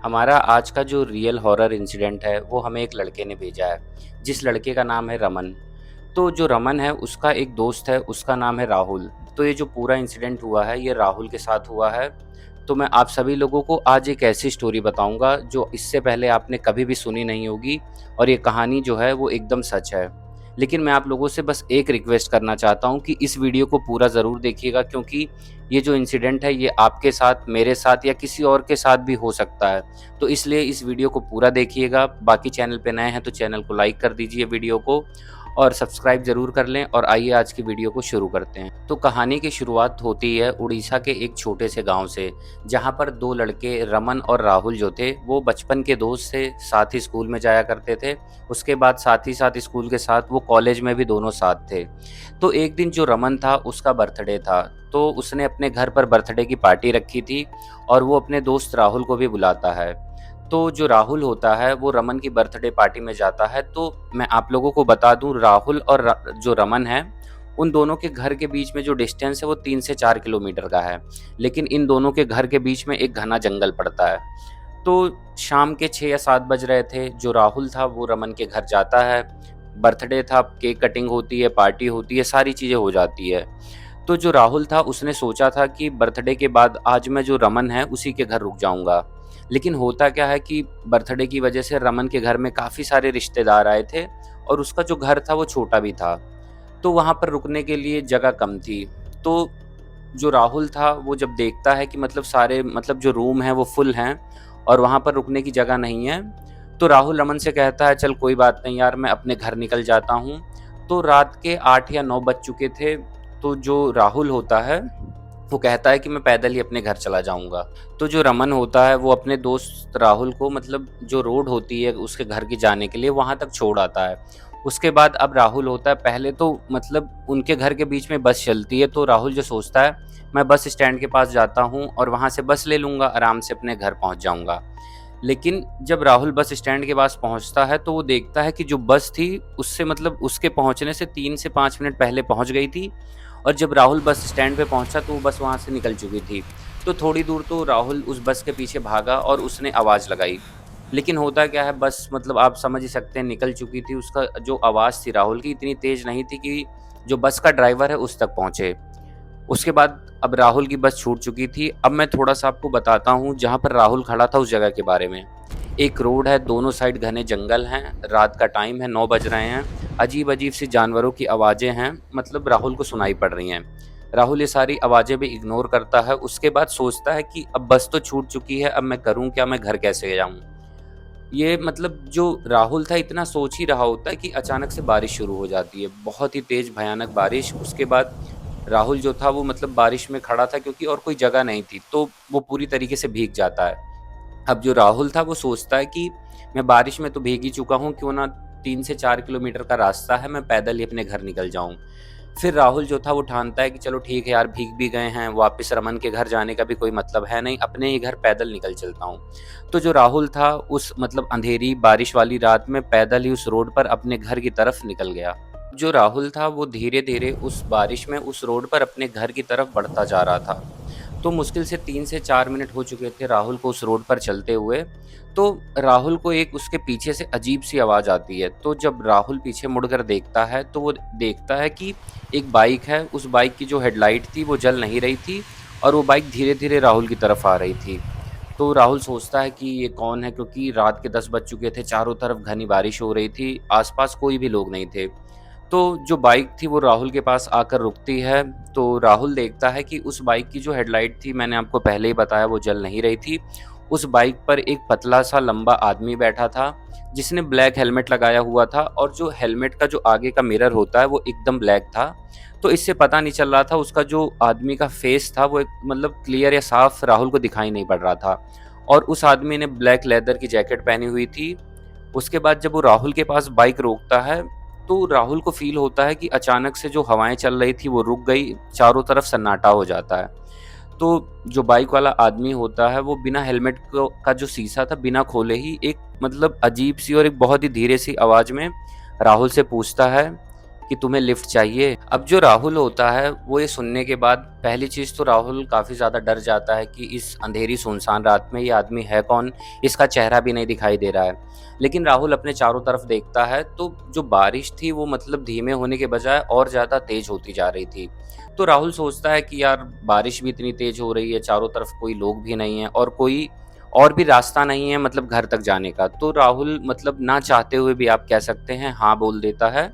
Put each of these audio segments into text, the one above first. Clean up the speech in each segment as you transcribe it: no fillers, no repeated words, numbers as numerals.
हमारा आज का जो रियल हॉरर इंसिडेंट है वो हमें एक लड़के ने भेजा है, जिस लड़के का नाम है रमन। तो जो रमन है उसका एक दोस्त है, उसका नाम है राहुल। तो ये जो पूरा इंसिडेंट हुआ है ये राहुल के साथ हुआ है। तो मैं आप सभी लोगों को आज एक ऐसी स्टोरी बताऊंगा जो इससे पहले आपने कभी भी सुनी नहीं होगी, और ये कहानी जो है वो एकदम सच है। लेकिन मैं आप लोगों से बस एक रिक्वेस्ट करना चाहता हूँ कि इस वीडियो को पूरा ज़रूर देखिएगा, क्योंकि ये जो इंसिडेंट है ये आपके साथ, मेरे साथ या किसी और के साथ भी हो सकता है। तो इसलिए इस वीडियो को पूरा देखिएगा। बाकी चैनल पे नए हैं तो चैनल को लाइक कर दीजिए वीडियो को, और सब्सक्राइब ज़रूर कर लें। और आइए आज की वीडियो को शुरू करते हैं। तो कहानी की शुरुआत होती है उड़ीसा के एक छोटे से गांव से, जहां पर दो लड़के रमन और राहुल जो थे वो बचपन के दोस्त थे, साथ ही स्कूल में जाया करते थे। उसके बाद साथ ही साथ स्कूल के साथ वो कॉलेज में भी दोनों साथ थे। तो एक दिन जो रमन था उसका बर्थडे था, तो उसने अपने घर पर बर्थडे की पार्टी रखी थी, और वो अपने दोस्त राहुल को भी बुलाता है। तो जो राहुल होता है वो रमन की बर्थडे पार्टी में जाता है। तो मैं आप लोगों को बता दूं, राहुल और जो रमन है उन दोनों के घर के बीच में जो डिस्टेंस है वो 3 से 4 किलोमीटर का है। लेकिन इन दोनों के घर के बीच में एक घना जंगल पड़ता है। तो शाम के 6 या 7 बज रहे थे। जो राहुल था वो रमन के घर जाता है। बर्थडे था, केक कटिंग होती है, पार्टी होती है, सारी चीज़ें हो जाती है। तो जो राहुल था उसने सोचा था कि बर्थडे के बाद आज मैं जो रमन है उसी के घर रुक जाऊंगा। लेकिन होता क्या है कि बर्थडे की वजह से रमन के घर में काफ़ी सारे रिश्तेदार आए थे, और उसका जो घर था वो छोटा भी था। तो वहाँ पर रुकने के लिए जगह कम थी। तो जो राहुल था वो जब देखता है कि मतलब सारे, मतलब जो रूम हैं वो फुल हैं और वहाँ पर रुकने की जगह नहीं है, तो राहुल रमन से कहता है चल कोई बात नहीं यार, मैं अपने घर निकल जाता हूँ। तो रात के 8 या 9 बज चुके थे। तो जो राहुल होता है वो कहता है कि मैं पैदल ही अपने घर चला जाऊंगा। तो जो रमन होता है वो अपने दोस्त राहुल को, मतलब जो रोड होती है उसके घर की जाने के लिए, वहां तक छोड़ आता है। उसके बाद अब राहुल होता है, पहले तो मतलब उनके घर के बीच में बस चलती है, तो राहुल जो सोचता है मैं बस स्टैंड के पास जाता हूँ और वहां से बस ले लूंगा, आराम से अपने घर पहुंच जाऊंगा। लेकिन जब राहुल बस स्टैंड के पास पहुंचता है तो वो देखता है कि जो बस थी उससे, मतलब उसके पहुंचने से 3 से 5 मिनट पहले पहुंच गई थी, और जब राहुल बस स्टैंड पे पहुंचा तो वो बस वहां से निकल चुकी थी। तो थोड़ी दूर तो राहुल उस बस के पीछे भागा और उसने आवाज़ लगाई। लेकिन होता क्या है, बस मतलब आप समझ ही सकते हैं निकल चुकी थी। उसका जो आवाज़ थी राहुल की इतनी तेज नहीं थी कि जो बस का ड्राइवर है उस तक पहुंचे। उसके बाद अब राहुल की बस छूट चुकी थी। अब मैं थोड़ा-सा आपको बताता हूँ जहाँ पर राहुल खड़ा था उस जगह के बारे में। एक रोड है, दोनों साइड घने जंगल हैं, रात का टाइम है, 9 बज रहे हैं। अजीब-अजीब सी जानवरों की आवाज़ें हैं, मतलब राहुल को सुनाई पड़ रही हैं। राहुल ये सारी आवाज़ें भी इग्नोर करता है। उसके बाद सोचता है कि अब बस तो छूट चुकी है, अब मैं करूँ क्या? मैं घर कैसे जाऊँ? ये मतलब जो राहुल था इतना सोच ही रहा होता है कि अचानक से बारिश शुरू हो जाती है, बहुत ही तेज़ भयानक बारिश। उसके बाद राहुल जो था वो मतलब बारिश में खड़ा था क्योंकि और कोई जगह नहीं थी, तो वो पूरी तरीके से भीग जाता है। अब जो राहुल था वो सोचता है कि मैं बारिश में तो भीग ही चुका हूँ, क्यों ना 3 से 4 किलोमीटर का रास्ता है, मैं पैदल ही अपने घर निकल जाऊँ। फिर राहुल जो था वो ठानता है कि चलो ठीक है यार, भीग भी गए हैं, वापस रमन के घर जाने का भी कोई मतलब है नहीं, अपने ही घर पैदल निकल चलता हूँ। तो जो राहुल था उस मतलब अंधेरी बारिश वाली रात में पैदल ही उस रोड पर अपने घर की तरफ निकल गया। जो राहुल था वो धीरे-धीरे उस बारिश में उस रोड पर अपने घर की तरफ बढ़ता जा रहा था। तो मुश्किल से 3 से 4 मिनट हो चुके थे राहुल को उस रोड पर चलते हुए। तो राहुल को एक उसके पीछे से अजीब-सी आवाज़ आती है। तो जब राहुल पीछे मुड़कर देखता है तो वो देखता है कि एक बाइक है, उस बाइक की जो हेडलाइट थी वो जल नहीं रही थी, और वो बाइक धीरे-धीरे राहुल की तरफ आ रही थी। तो राहुल सोचता है कि ये कौन है, क्योंकि रात के 10 बज चुके थे, चारों तरफ घनी बारिश हो रही थी, आस-पास कोई भी लोग नहीं थे। तो जो बाइक थी वो राहुल के पास आकर रुकती है। तो राहुल देखता है कि उस बाइक की जो हेडलाइट थी, मैंने आपको पहले ही बताया, वो जल नहीं रही थी। उस बाइक पर एक पतला-सा लंबा आदमी बैठा था, जिसने ब्लैक हेलमेट लगाया हुआ था, और जो हेलमेट का जो आगे का मिरर होता है वो एकदम ब्लैक था। तो इससे पता नहीं चल रहा था, उसका जो आदमी का फेस था वो एक मतलब क्लियर या साफ राहुल को दिखाई नहीं पड़ रहा था। और उस आदमी ने ब्लैक लेदर की जैकेट पहनी हुई थी। उसके बाद जब वो राहुल के पास बाइक रोकता है तो राहुल को फ़ील होता है कि अचानक से जो हवाएँ चल रही थी वो रुक गई, चारों तरफ सन्नाटा हो जाता है। तो जो बाइक वाला आदमी होता है वो बिना हेलमेट को का जो शीशा था बिना खोले ही एक मतलब अजीब-सी और एक बहुत ही धीरे-सी आवाज़ में राहुल से पूछता है कि तुम्हें लिफ्ट चाहिए। अब जो राहुल होता है वो ये सुनने के बाद पहली चीज़ तो राहुल काफ़ी ज़्यादा डर जाता है कि इस अंधेरी सुनसान रात में ये आदमी है कौन, इसका चेहरा भी नहीं दिखाई दे रहा है। लेकिन राहुल अपने चारों तरफ देखता है तो जो बारिश थी वो मतलब धीमे होने के बजाय और ज़्यादा तेज़ होती जा रही थी। तो राहुल सोचता है कि यार बारिश भी इतनी तेज़ हो रही है, चारों तरफ कोई लोग भी नहीं है और कोई और भी रास्ता नहीं है मतलब घर तक जाने का। तो राहुल मतलब ना चाहते हुए भी आप कह सकते हैं हाँ बोल देता है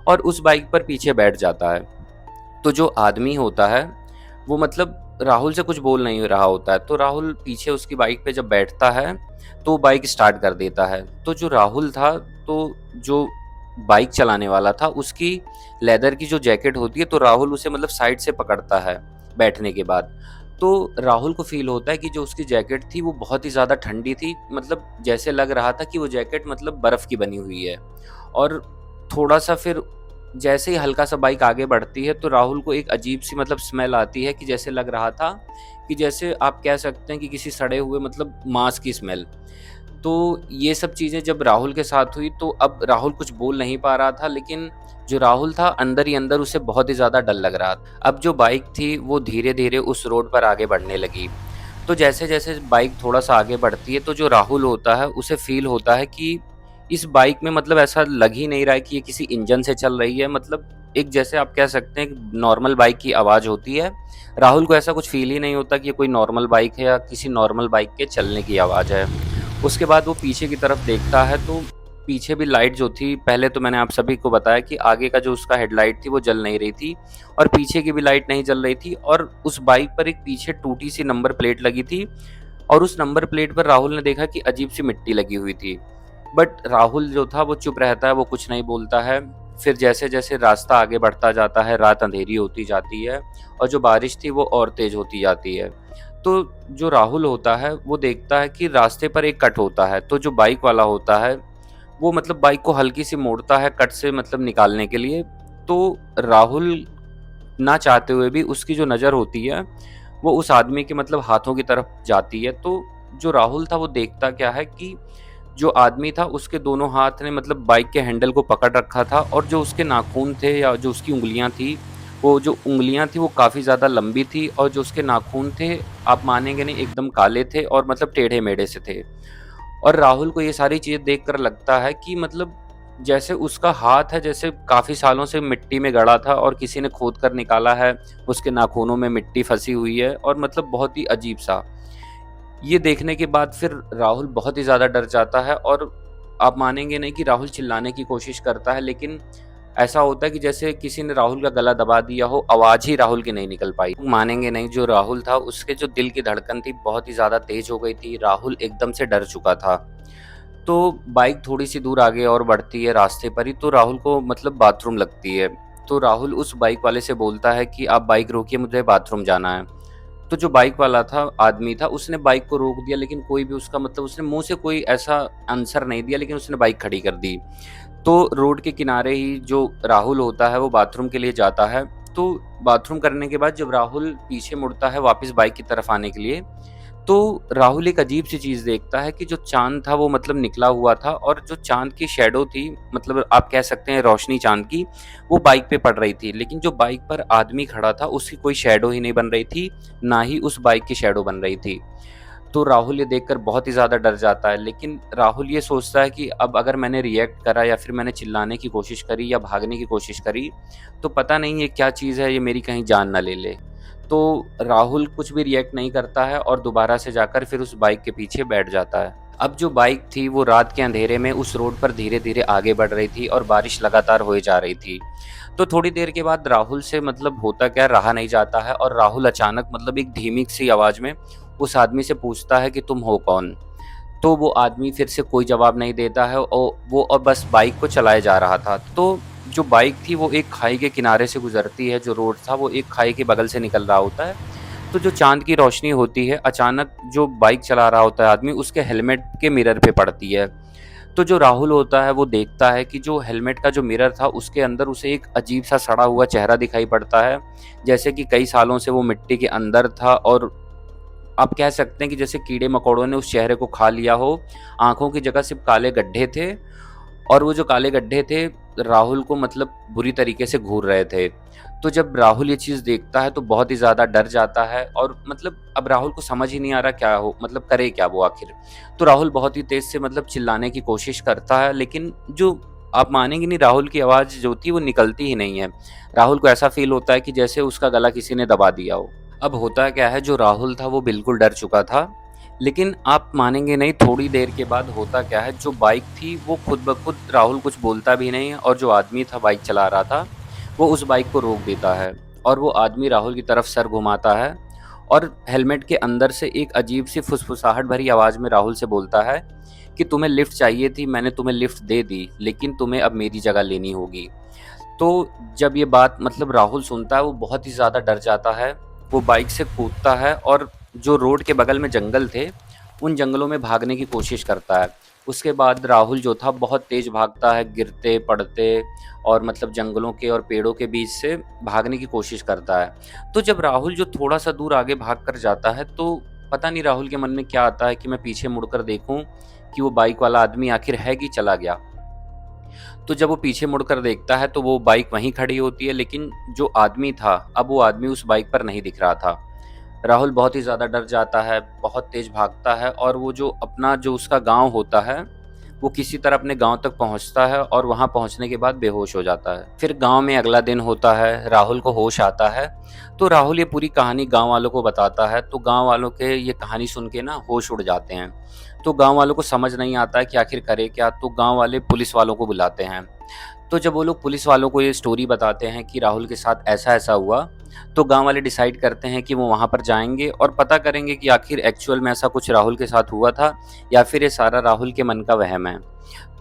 और उस बाइक पर पीछे बैठ जाता है। तो जो आदमी होता है वो मतलब राहुल से कुछ बोल नहीं रहा होता है, तो राहुल पीछे उसकी बाइक पे जब बैठता है तो वो बाइक स्टार्ट कर देता है। तो जो राहुल था, तो जो बाइक चलाने वाला था उसकी लेदर की जो जैकेट होती है तो राहुल उसे मतलब साइड से पकड़ता है बैठने के बाद। तो राहुल को फ़ील होता है कि जो उसकी जैकेट थी वो बहुत ही ज़्यादा ठंडी थी, मतलब जैसे लग रहा था कि वो जैकेट मतलब बर्फ़ की बनी हुई है। और थोड़ा-सा फिर जैसे ही हल्का-सा बाइक आगे बढ़ती है तो राहुल को एक अजीब-सी मतलब स्मेल आती है कि जैसे लग रहा था कि जैसे आप कह सकते हैं कि किसी सड़े हुए मतलब मांस की स्मेल। तो ये सब चीज़ें जब राहुल के साथ हुई तो अब राहुल कुछ बोल नहीं पा रहा था, लेकिन जो राहुल था अंदर ही अंदर उसे बहुत ही ज़्यादा डर लग रहा था। अब जो बाइक थी वो धीरे-धीरे उस रोड पर आगे बढ़ने लगी। तो जैसे-जैसे बाइक थोड़ा-सा आगे बढ़ती है तो जो राहुल होता है उसे फ़ील होता है कि इस बाइक में मतलब ऐसा लग ही नहीं रहा है कि ये किसी इंजन से चल रही है, मतलब एक जैसे आप कह सकते हैं कि नॉर्मल बाइक की आवाज़ होती है। राहुल को ऐसा कुछ फ़ील ही नहीं होता कि ये कोई नॉर्मल बाइक है या किसी नॉर्मल बाइक के चलने की आवाज़ है। उसके बाद वो पीछे की तरफ देखता है तो पीछे भी लाइट जो थी, पहले तो मैंने आप सभी को बताया कि आगे का जो उसका हेडलाइट थी वो जल नहीं रही थी और पीछे की भी लाइट नहीं जल रही थी और उस बाइक पर एक पीछे टूटी सी नंबर प्लेट लगी थी और उस नंबर प्लेट पर राहुल ने देखा कि अजीब सी मिट्टी लगी हुई थी। बट राहुल जो था वो चुप रहता है, वो कुछ नहीं बोलता है। फिर जैसे-जैसे रास्ता आगे बढ़ता जाता है, रात अंधेरी होती जाती है और जो बारिश थी वो और तेज़ होती जाती है। तो जो राहुल होता है वो देखता है कि रास्ते पर एक कट होता है, तो जो बाइक वाला होता है वो मतलब बाइक को हल्की सी मोड़ता है कट से मतलब निकालने के लिए। तो राहुल ना चाहते हुए भी उसकी जो नज़र होती है वो उस आदमी के मतलब हाथों की तरफ जाती है। तो जो राहुल था वो देखता क्या है कि जो आदमी था उसके दोनों हाथ ने मतलब बाइक के हैंडल को पकड़ रखा था और जो उसके नाखून थे या जो उसकी उँगलियाँ थी, वो जो उँगलियाँ थी वो काफ़ी ज़्यादा लंबी थी और जो उसके नाखून थे, आप मानेंगे नहीं, एकदम काले थे और मतलब टेढ़े-मेढ़े से थे। और राहुल को ये सारी चीज़ें देखकर लगता है कि मतलब जैसे उसका हाथ है जैसे काफ़ी सालों से मिट्टी में गड़ा था और किसी ने खोद कर निकाला है, उसके नाखूनों में मिट्टी फँसी हुई है और मतलब बहुत ही अजीब-सा। ये देखने के बाद फिर राहुल बहुत ही ज़्यादा डर जाता है और आप मानेंगे नहीं कि राहुल चिल्लाने की कोशिश करता है, लेकिन ऐसा होता है कि जैसे किसी ने राहुल का गला दबा दिया हो, आवाज़ ही राहुल की नहीं निकल पाई। मानेंगे नहीं, जो राहुल था उसके जो दिल की धड़कन थी बहुत ही ज़्यादा तेज़ हो गई थी, राहुल एकदम से डर चुका था। तो बाइक थोड़ी-सी दूर आगे और बढ़ती है रास्ते पर ही, तो राहुल को मतलब बाथरूम लगती है। तो राहुल उस बाइक वाले से बोलता है कि आप बाइक रोकिए, मुझे बाथरूम जाना है। तो जो बाइक वाला था, आदमी था, उसने बाइक को रोक दिया, लेकिन कोई भी उसका मतलब उसने मुँह से कोई ऐसा आंसर नहीं दिया, लेकिन उसने बाइक खड़ी कर दी। तो रोड के किनारे ही जो राहुल होता है वो बाथरूम के लिए जाता है। तो बाथरूम करने के बाद जब राहुल पीछे मुड़ता है वापस बाइक की तरफ आने के लिए, तो राहुल एक अजीब-सी चीज़ देखता है कि जो चाँद था वो मतलब निकला हुआ था और जो चाँद की शैडो थी, मतलब आप कह सकते हैं रोशनी चाँद की, वो बाइक पे पड़ रही थी। लेकिन जो बाइक पर आदमी खड़ा था उसकी कोई शैडो ही नहीं बन रही थी, ना ही उस बाइक की शैडो बन रही थी। तो राहुल ये देखकर बहुत ही ज़्यादा डर जाता है, लेकिन राहुल ये सोचता है कि अब अगर मैंने रिएक्ट करा या फिर मैंने चिल्लाने की कोशिश करी या भागने की कोशिश करी, तो पता नहीं ये क्या चीज़ है, ये मेरी कहीं जान ना ले ले। तो राहुल कुछ भी रिएक्ट नहीं करता है और दोबारा से जाकर फिर उस बाइक के पीछे बैठ जाता है। अब जो बाइक थी वो रात के अंधेरे में उस रोड पर धीरे-धीरे आगे बढ़ रही थी और बारिश लगातार होए जा रही थी। तो थोड़ी देर के बाद राहुल से मतलब होता क्या रहा नहीं जाता है और राहुल अचानक मतलब एक धीमी-सी आवाज़ में उस आदमी से पूछता है कि तुम हो कौन? तो वो आदमी फिर से कोई जवाब नहीं देता है वो और बस बाइक को चलाए जा रहा था। तो जो बाइक थी वो एक खाई के किनारे से गुज़रती है, जो रोड था वो एक खाई के बगल से निकल रहा होता है। तो जो चाँद की रोशनी होती है अचानक जो बाइक चला रहा होता है आदमी उसके हेलमेट के मिरर पे पड़ती है। तो जो राहुल होता है वो देखता है कि जो हेलमेट का जो मिरर था उसके अंदर उसे एक अजीब-सा सड़ा हुआ चेहरा दिखाई पड़ता है। जैसे कि कई सालों से वो मिट्टी के अंदर था और आप कह सकते हैं कि जैसे कीड़े-मकोड़ों ने उस चेहरे को खा लिया हो, आँखों की जगह सिर्फ़ काले गड्ढे थे और वो जो काले गड्ढे थे राहुल को मतलब बुरी तरीके से घूर रहे थे। तो जब राहुल ये चीज़ देखता है तो बहुत ही ज़्यादा डर जाता है और मतलब अब राहुल को समझ ही नहीं आ रहा क्या हो, मतलब करे क्या वो आखिर। तो राहुल बहुत ही तेज़ से मतलब चिल्लाने की कोशिश करता है, लेकिन जो आप मानेंगे नहीं, राहुल की आवाज़ जो थी वो निकलती ही नहीं है। राहुल को ऐसा फ़ील होता है कि जैसे उसका गला किसी ने दबा दिया हो। अब होता क्या है, जो राहुल था वो बिल्कुल डर चुका था, लेकिन आप मानेंगे नहीं, थोड़ी देर के बाद होता क्या है, जो बाइक थी वो खुद ब खुद, राहुल कुछ बोलता भी नहीं है और जो आदमी था बाइक चला रहा था, वो उस बाइक को रोक देता है और वो आदमी राहुल की तरफ सर घुमाता है और हेलमेट के अंदर से एक अजीब-सी फुसफुसाहट भरी आवाज़ में राहुल से बोलता है कि तुम्हें लिफ्ट चाहिए थी, मैंने तुम्हें लिफ्ट दे दी, लेकिन तुम्हें अब मेरी जगह लेनी होगी। तो जब ये बात मतलब राहुल सुनता है, वो बहुत ही ज़्यादा डर जाता है। वो बाइक से कूदता है और जो रोड के बगल में जंगल थे, उन जंगलों में भागने की कोशिश करता है। उसके बाद राहुल जो था बहुत तेज़ भागता है, गिरते, पड़ते और मतलब जंगलों के और पेड़ों के बीच से भागने की कोशिश करता है। तो जब राहुल जो थोड़ा-सा दूर आगे भाग कर जाता है, तो पता नहीं राहुल के मन में क्या आता है कि मैं पीछे मुड़कर देखूँ कि वो बाइक वाला आदमी आखिर है कि चला गया। तो जब वो पीछे मुड़कर देखता है तो वो बाइक वहीं खड़ी होती है, लेकिन जो आदमी था, अब वो आदमी उस बाइक पर नहीं दिख रहा था। राहुल बहुत ही ज़्यादा डर जाता है, बहुत तेज़ भागता है और वो जो अपना जो उसका गाँव होता है, वो किसी तरह अपने गाँव तक पहुँचता है और वहाँ पहुँचने के बाद बेहोश हो जाता है। फिर गाँव में अगला दिन होता है, राहुल को होश आता है, तो राहुल ये पूरी कहानी गाँव वालों को बताता है, तो गाँव वालों के ये कहानी सुन के ना होश उड़ जाते हैं। तो गाँव वालों को समझ नहीं आता है कि आखिर करे क्या, तो गाँव वाले पुलिस वालों को बुलाते हैं। तो जब वो लोग पुलिस वालों को ये स्टोरी बताते हैं कि राहुल के साथ ऐसा-ऐसा हुआ, तो गाँव वाले डिसाइड करते हैं कि वो वहाँ पर जाएँगे और पता करेंगे कि आखिर एक्चुअल में ऐसा कुछ राहुल के साथ हुआ था या फिर ये सारा राहुल के मन का वहम है।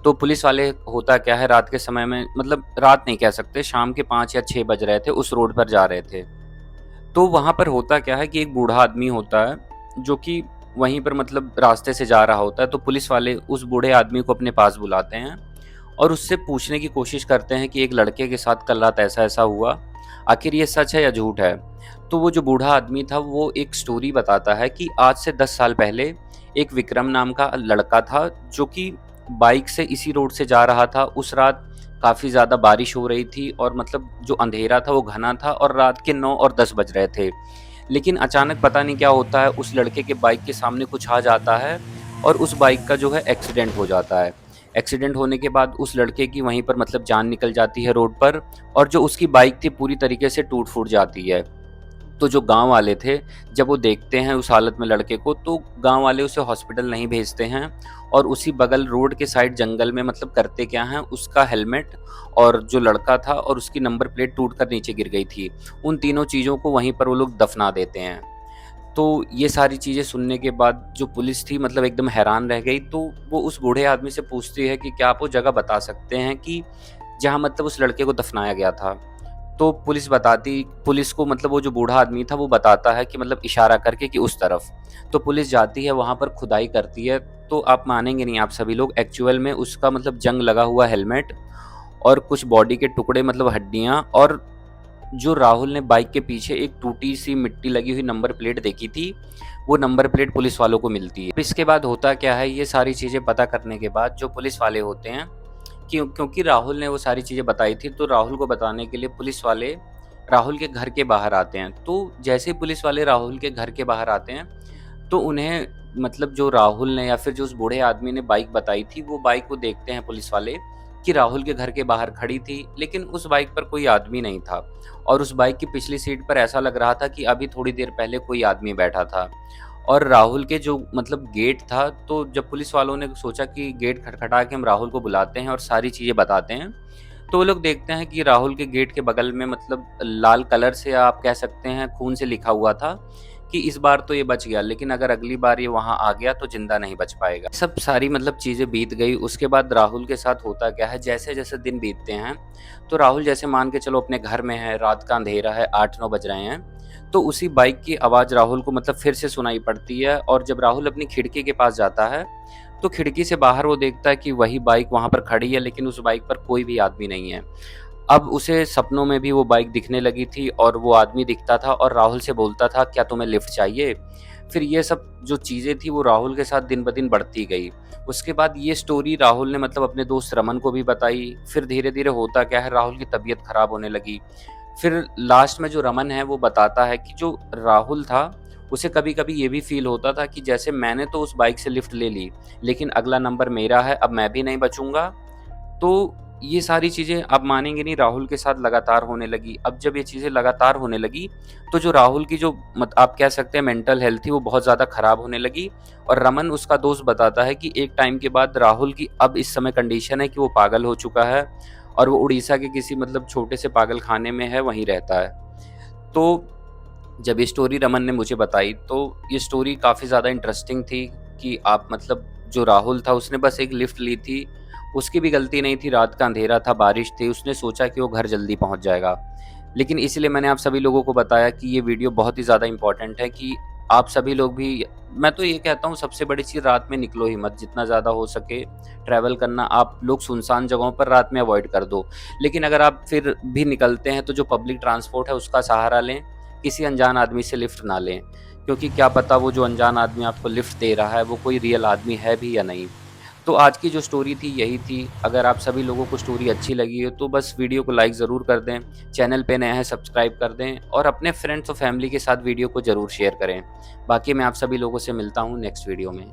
तो पुलिस वाले, होता क्या है, रात के समय में, मतलब रात नहीं कह सकते, शाम के 5 या 6 बज रहे थे, उस रोड पर जा रहे थे। तो वहाँ पर होता क्या है कि एक बूढ़ा आदमी होता है, जो कि वहीं पर मतलब रास्ते से जा रहा होता है, तो पुलिस वाले उस बूढ़े आदमी को अपने पास बुलाते हैं और उससे पूछने की कोशिश करते हैं कि एक लड़के के साथ कल रात ऐसा-ऐसा हुआ, आखिर ये सच है या झूठ है? तो वो जो बूढ़ा आदमी था वो एक स्टोरी बताता है कि आज से 10 साल पहले एक विक्रम नाम का लड़का था, जो कि बाइक से इसी रोड से जा रहा था। उस रात काफ़ी ज़्यादा बारिश हो रही थी और मतलब जो अंधेरा था वो घना था और रात के 9 और 10 बज रहे थे। लेकिन अचानक पता नहीं क्या होता है, उस लड़के के बाइक के सामने कुछ आ जाता है और उस बाइक का जो है एक्सीडेंट हो जाता है। एक्सीडेंट होने के बाद उस लड़के की वहीं पर मतलब जान निकल जाती है रोड पर और जो उसकी बाइक थी पूरी तरीके से टूट-फूट जाती है। तो जो गाँव वाले थे, जब वो देखते हैं उस हालत में लड़के को, तो गाँव वाले उसे हॉस्पिटल नहीं भेजते हैं और उसी बगल रोड के साइड जंगल में मतलब करते क्या हैं, उसका हेलमेट और जो लड़का था और उसकी नंबर प्लेट टूटकर नीचे गिर गई थी, उन तीनों चीज़ों को वहीं पर वो लोग दफना देते हैं। तो ये सारी चीज़ें सुनने के बाद जो पुलिस थी मतलब एकदम हैरान रह गई, तो वो उस बूढ़े आदमी से पूछती है कि क्या आप वो जगह बता सकते हैं कि जहाँ मतलब उस लड़के को दफनाया गया था? तो पुलिस को मतलब वो जो बूढ़ा आदमी था वो बताता है कि मतलब इशारा करके कि उस तरफ। तो पुलिस जाती है, वहाँ पर खुदाई करती है, तो आप मानेंगे नहीं आप सभी लोग, एक्चुअल में उसका मतलब जंग लगा हुआ हेलमेट और कुछ बॉडी के टुकड़े मतलब हड्डियाँ और जो राहुल ने बाइक के पीछे एक टूटी-सी मिट्टी लगी हुई नंबर प्लेट देखी थी, वो नंबर प्लेट पुलिस वालों को मिलती है। इसके बाद होता क्या है, ये सारी चीज़ें पता करने के बाद जो पुलिस वाले होते हैं, क्योंकि राहुल ने वो सारी चीज़ें बताई थी, तो राहुल को बताने के लिए पुलिस वाले राहुल के घर के बाहर आते हैं। तो जैसे ही पुलिस वाले राहुल के घर के बाहर आते हैं, तो उन्हें मतलब जो राहुल ने या फिर जो उस बूढ़े आदमी ने बाइक बताई थी, वो बाइक को देखते हैं पुलिस वाले कि राहुल के घर के बाहर खड़ी थी, लेकिन उस बाइक पर कोई आदमी नहीं था और उस बाइक की पिछली सीट पर ऐसा लग रहा था कि अभी थोड़ी देर पहले कोई आदमी बैठा था। और राहुल के जो मतलब गेट था, तो जब पुलिस वालों ने सोचा कि गेट खटखटा के हम राहुल को बुलाते हैं और सारी चीज़ें बताते हैं, तो वो लोग देखते हैं कि राहुल के गेट के बगल में मतलब लाल कलर से, आप कह सकते हैं खून से लिखा हुआ था कि इस बार तो ये बच गया, लेकिन अगर अगली बार ये वहाँ आ गया तो ज़िंदा नहीं बच पाएगा। सब सारी मतलब चीज़ें बीत गई, उसके बाद राहुल के साथ होता क्या है, जैसे-जैसे दिन बीतते हैं, तो राहुल जैसे मान के चलो अपने घर में है, रात का अंधेरा है, 8-9 बज रहे हैं, तो उसी बाइक की आवाज़ राहुल को मतलब फिर से सुनाई पड़ती है और जब राहुल अपनी खिड़की के पास जाता है, तो खिड़की से बाहर वो देखता है कि वही बाइक वहाँ पर खड़ी है, लेकिन उस बाइक पर कोई भी आदमी नहीं है। अब उसे सपनों में भी वो बाइक दिखने लगी थी और वो आदमी दिखता था और राहुल से बोलता था, क्या तुम्हें लिफ्ट चाहिए? फिर ये सब जो चीज़ें थी वो राहुल के साथ दिन-ब-दिन बढ़ती गई। उसके बाद ये स्टोरी राहुल ने मतलब अपने दोस्त रमन को भी बताई। फिर धीरे-धीरे होता क्या है, राहुल की तबीयत खराब होने लगी। फिर लास्ट में जो रमन है वो बताता है कि जो राहुल था, उसे कभी-कभी ये भी फ़ील होता था कि जैसे मैंने तो उस बाइक से लिफ्ट ले ली, लेकिन अगला नंबर मेरा है, अब मैं भी नहीं बचूँगा। तो ये सारी चीज़ें आप मानेंगे नहीं, राहुल के साथ लगातार होने लगी। अब जब ये चीज़ें लगातार होने लगी, तो जो राहुल की जो आप कह सकते हैं मेंटल हेल्थ थी वो बहुत ज़्यादा ख़राब होने लगी। और रमन उसका दोस्त बताता है कि एक टाइम के बाद राहुल की अब इस समय कंडीशन है कि वो पागल हो चुका है और वो उड़ीसा के किसी मतलब छोटे से पागल खाने में है, वहीं रहता है। तो जब ये स्टोरी रमन ने मुझे बताई, तो ये स्टोरी काफ़ी ज़्यादा इंटरेस्टिंग थी कि आप मतलब जो राहुल था उसने बस एक लिफ्ट ली थी, उसकी भी गलती नहीं थी, रात का अंधेरा था, बारिश थी, उसने सोचा कि वो घर जल्दी पहुँच जाएगा। लेकिन इसीलिए मैंने आप सभी लोगों को बताया कि ये वीडियो बहुत ही ज़्यादा इम्पोर्टेंट है कि आप सभी लोग भी, मैं तो ये कहता हूँ सबसे बड़ी चीज़, रात में निकलो ही मत, जितना ज़्यादा हो सके ट्रैवल करना आप लोग सुनसान जगहों पर रात में अवॉइड कर दो। लेकिन अगर आप फिर भी निकलते हैं तो जो पब्लिक ट्रांसपोर्ट है उसका सहारा लें, किसी अनजान आदमी से लिफ्ट ना लें, क्योंकि क्या पता वो जो अनजान आदमी आपको लिफ्ट दे रहा है वो कोई रियल आदमी है भी या नहीं। तो आज की जो स्टोरी थी यही थी। अगर आप सभी लोगों को स्टोरी अच्छी लगी हो तो बस वीडियो को लाइक ज़रूर कर दें, चैनल पे नए हैं सब्सक्राइब कर दें और अपने फ्रेंड्स और फैमिली के साथ वीडियो को ज़रूर शेयर करें। बाकी मैं आप सभी लोगों से मिलता हूँ नेक्स्ट वीडियो में।